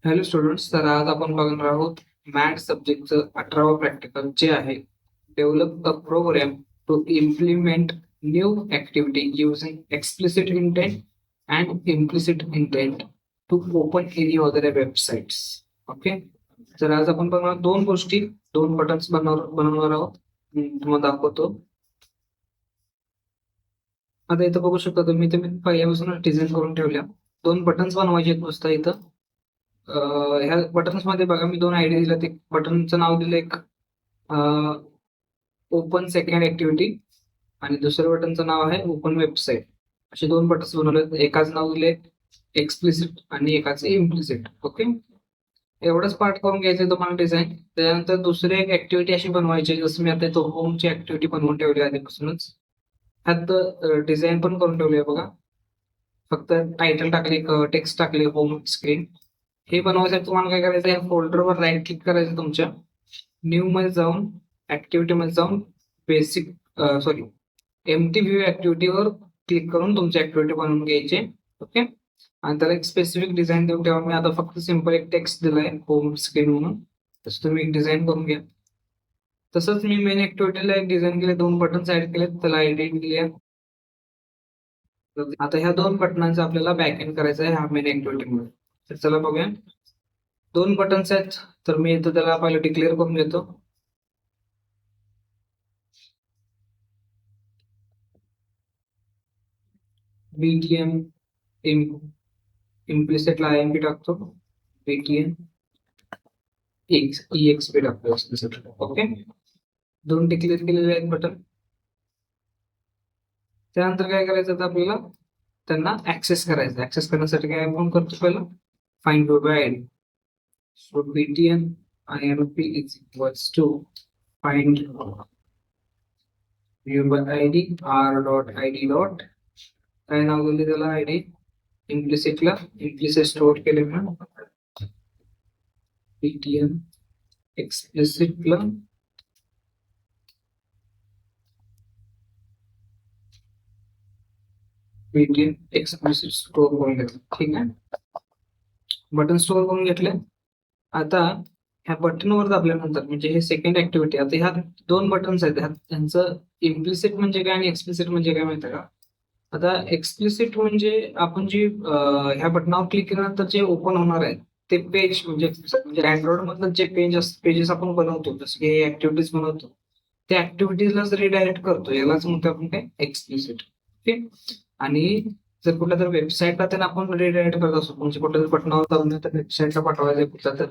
Hello students, तर आज आपण बघणार आहोत मॅथ सब्जेक्टचं 18वा प्रॅक्टिकल जे आहे develop a program to implement new activity using explicit intent and implicit intent to open any other websites. Okay, तर आज आपण बघणार दोन गोष्टी, दोन बटन्स बनवणार आहोत. तुम्हाला दाखवतो. आता इथं बघू शकता तुम्ही पहिल्यापासून डिझाईन करून ठेवल्या. दोन बटन्स बनवायचे आहेत नुसतं इथं. ह्या बटन्स मध्ये बघा, मी दोन आयडी दिल्यात. एक बटनचं नाव दिलं एक ओपन सेकंड ऍक्टिव्हिटी आणि दुसऱ्या बटनचं नाव आहे ओपन वेबसाईट. असे दोन बटन्स बनवले. एकाच नाव दिले एक्सप्लिसिट आणि एकाचे इम्प्लिसिट. ओके, एवढंच पार्ट करून घ्यायचं तुम्हाला डिझाईन. त्यानंतर दुसरी एक ऍक्टिव्हिटी अशी बनवायची, जसं मी आता तो होमची ऍक्टिव्हिटी बनवून ठेवली आधीपासूनच. ह्यात डिझाईन पण करून ठेवली आहे बघा. फक्त टायटल टाकले, टेक्स्ट टाकले, होम स्क्रीन. हे बनवायसाठी तुम्हाला काय करायचं, या फोल्डरवर राईट क्लिक करायचं, तुमच्या न्यू मध्ये जाऊन ऍक्टिव्हिटी मध्ये जाऊन बेसिक एमटी व्ह्यू ऍक्टिव्हिटीवर क्लिक करून तुमची ऍक्टिव्हिटी बनवून घ्यायची. ओके, आणि त्याला एक स्पेसिफिक डिझाईन देऊन ठेवा. मी आता फक्त सिंपल एक टेक्स्ट दिलाय होम स्क्रीन म्हणून. तसं तुम्ही एक डिझाईन करून घ्या. तसंच मी मेन ऍक्टिव्हिटीला एक डिझाईन केले, दोन बटन्स ऍड केले, त्याला आयडी दिली आहे. आता ह्या दोन बटनांचा आपल्याला बॅक एंड करायचं आहे ह्या मेन ऍक्टिव्हिटी मध्ये. तर चला बघूया. दोन बटन्स आहेत, तर मी इथं त्याला पहिलं डिक्लेअर करून घेतो. बीटीएम इम्प्लिसिटला IMP टाकतो. बीटीएम EXP टाकतो. ओके, दोन डिक्लेअर केलेले आहेत बटन. त्यानंतर काय करायचं, आता आपल्याला त्यांना ऍक्सेस करायचं. ऍक्सेस करण्यासाठी काय आपण करतो, पहिलं find by ID. So BTM IMP is equals to find view by ID r.id dot, काय नाव दिले त्याला, आयडी इम्प्लिसिटला, इम्प्लिसिट स्टोअर केले म्हणून BTM एक्सप्लिसिटला BTM एक्सप्लिसिट स्टोअर करून घेतलं. ठीक आहे, बटन स्टोअर करून घेतले. आता ह्या बटनवर दाबल्यानंतर, म्हणजे हे सेकंड ऍक्टिव्हिटी, आता ह्या दोन बटन्स आहेत, त्यांचं इम्प्लिसिट म्हणजे काय आणि एक्सप्लिसिट म्हणजे काय माहिती का. आता एक्सप्लिसिट म्हणजे आपण जी ह्या बटनावर क्लिक केल्यानंतर जे ओपन होणार आहे ते पेज, म्हणजे अँड्रॉइड मधलं जे पेजेस आपण बनवतो, जसं की ऍक्टिव्हिटीज बनवतो, त्या ऍक्टिव्हिटीजलाच रिडायरेक्ट करतो. यालाच म्हणतो आपण काय, एक्सप्लिसिट. ओके, आणि जर कुठल्या तर वेबसाईटला त्यांना आपण रिडायरेक्ट करत असतो, म्हणजे कुठल्या तरी बटनावर दाबून त्या वेबसाईटला पाठवायचं कुठल्या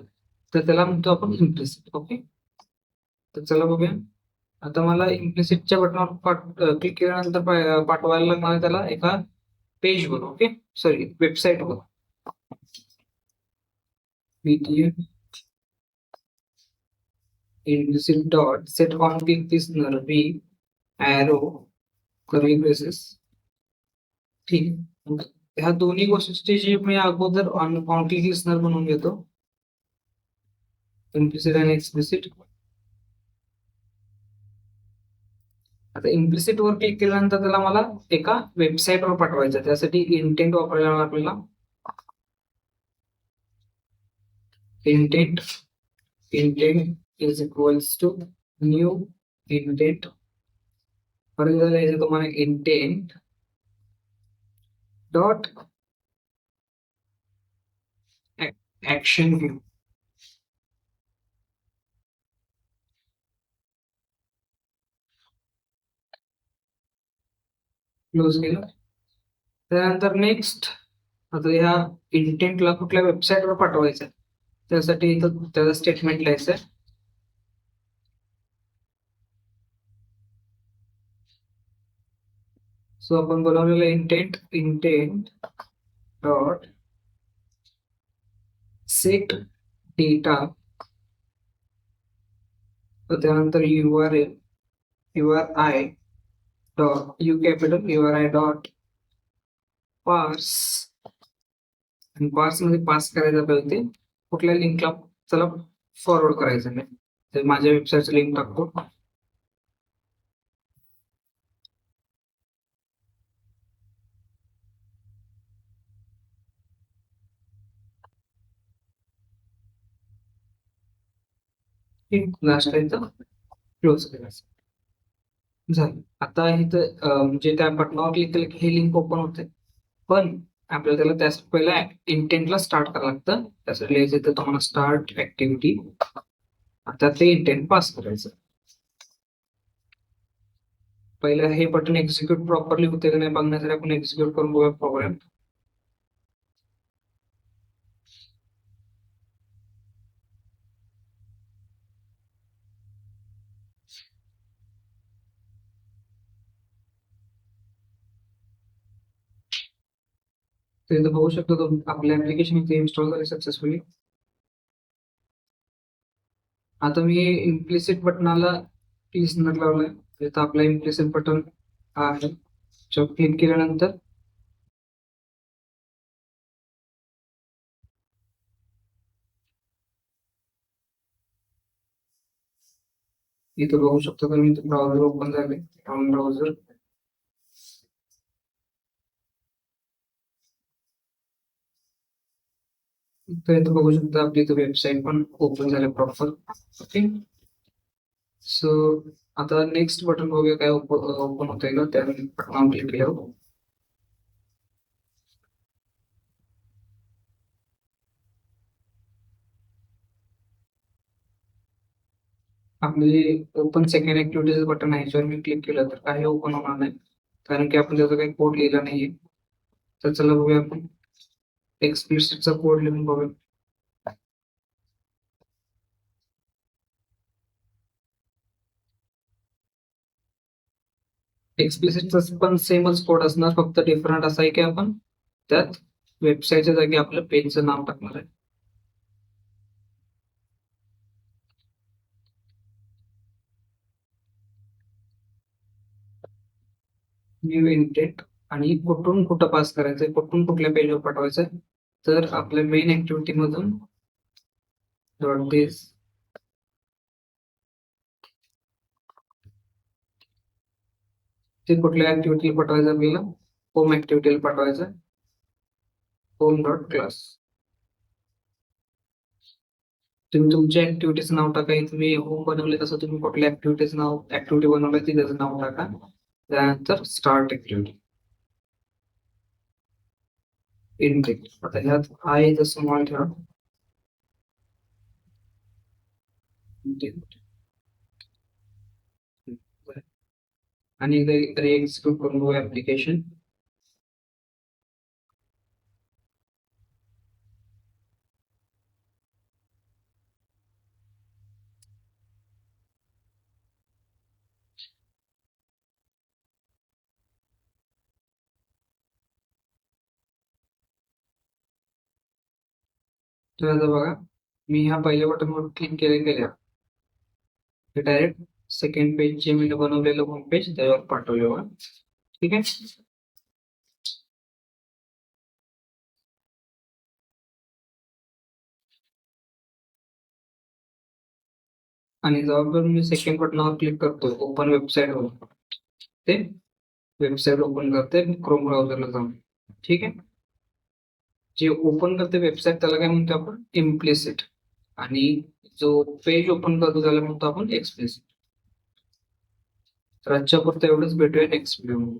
तर त्याला म्हणतो आपण इम्प्लिसिट. ओके, तर चला बघूया. आता मला इम्प्लिसिटच्या बटनावर क्लिक केल्यानंतर पाठवायला लागणार त्याला एका पेजवर. ओके, सॉरी, वेबसाईटवर. BTM implicit dot set config listener b arrow curly braces. ठीक, ह्या दोन्ही गोष्टीची मी अगोदर config listener बनवून घेतो, इम्प्लिसिट आणि एक्सप्लिसिट. आता इम्प्लिसिट वर क्लिक केल्यानंतर त्याला मला एका वेबसाईटवर पाठवायचं. त्यासाठी इंटेंट वापरायला आपल्याला. Intent is equals to new intent. परत जायचं तुम्हाला intent dot action view. Close केलं. त्यानंतर नेक्स्ट, आता ह्या इंटेंटला कुठल्या वेबसाईटवर पाठवायचं त्यासाठी इथं त्याचं स्टेटमेंट लिहायचं. सो आपण बनवलेलं इंटेंट डॉट सेट डेटा, त्यानंतर URI dot capital URI dot पार्स, आणि पार्स मध्ये पास करायचं पाहिजे कुठल्या लिंकला त्याला फॉरवर्ड करायचं नाही. तर माझ्या वेबसाईटचं लिंक टाकतो. लास्ट इथं क्लोज करायचं झालं. आता इथं म्हणजे त्या बटनावर क्लिक केलं की हे लिंक ओपन होते, पण आपल्याला त्याला त्यास पहिला इंटेंटला स्टार्ट करावं लागतं. त्यासाठी लिहायचं इथं तुम्हाला स्टार्ट ऍक्टिव्हिटी, आता ते इंटेंट पास करायचं. पहिलं हे बटन एक्झिक्यूट प्रॉपरली होते का नाही बघण्यासाठी आपण एक्झिक्यूट करून बघूया प्रोग्राम. तर इथं बघू शकतो तुम्ही आपलं ऍप्लिकेशन इथे इन्स्टॉल झाले सक्सेसफुली. आता मी इम्प्लिसिट बटनाला लिस्नर लावलाय. इथं आपला इम्प्लिसिट बटन आहे. क्लिक केल्यानंतर इथं बघू शकतो तुम्ही ब्राउझर ओपन झाले. ब्राउझर तर इथं बघू शकता आपली इथं वेबसाईट पण ओपन झाले प्रॉपर. ओके, सो आता नेक्स्ट बटन बघूया काय ओपन होतंय का, त्या बटनावर क्लिक केल्यावर आपले जे ओपन सेकंड ऍक्टिव्हिटीज बटन आहे याच्यावर मी क्लिक केलं तर काही ओपन होणार नाही, कारण की आपण त्याचा काही कोड लिहिला नाहीये. तर चला बघूया आपण एक्सप्लिसिटचा कोड लिहून बघूया. एक्सप्लिसिटचा पण सेमच कोड असणार, फक्त डिफरंट असा आहे की आपण त्यात वेबसाईटच्या जागी आपल्या पेजचं नाव टाकणार आहे. न्यू इंटेंट आणि कुठून कुठं पास करायचंय, कुठून कुठल्या पेजवर पाठवायचंय. तर आपल्या मेन ऍक्टिव्हिटी मधून डॉट दिस ते कुठल्या ऍक्टिव्हिटीला पाठवायचं, आपल्याला होम ऍक्टिव्हिटीला पाठवायचं. Home dot class. तुम्ही तुमच्या ऍक्टिव्हिटीचं नाव टाका. तुम्ही होम बनवले तसं तुम्ही कुठल्या ऍक्टिव्हिटीचं नाव ऍक्टिव्हिटी बनवलं ती त्याचं नाव टाका. त्यानंतर स्टार्ट ऍक्टिव्हिटी इंटेंट. आता ह्यात आहे जसं नाव ठेवा इंटेंट आणि एकदा एक्झिक्यूट करून बघू ऍप्लिकेशन. तर आता बघा मी ह्या पहिल्या बटनवर क्लिक केल्या ते डायरेक्ट सेकंड पेज जे मी बनवलेलं होम पेज त्यावर पाठवले बघा. ठीक आहे, आणि जेव्हा मी सेकंड बटनावर क्लिक करतो ओपन वेबसाईटवर, ते वेबसाईट ओपन करते क्रोम ब्राउझरला जाऊन. ठीक आहे, जे ओपन करते वेबसाईट त्याला काय म्हणतो आपण इम्प्लिसिट, आणि जो पेज ओपन करतो त्याला म्हणतो आपण एक्सप्लिसिट. तर आजच्या पुरतं एवढंच, भेटूया नेक्स्ट व्हिडिओ.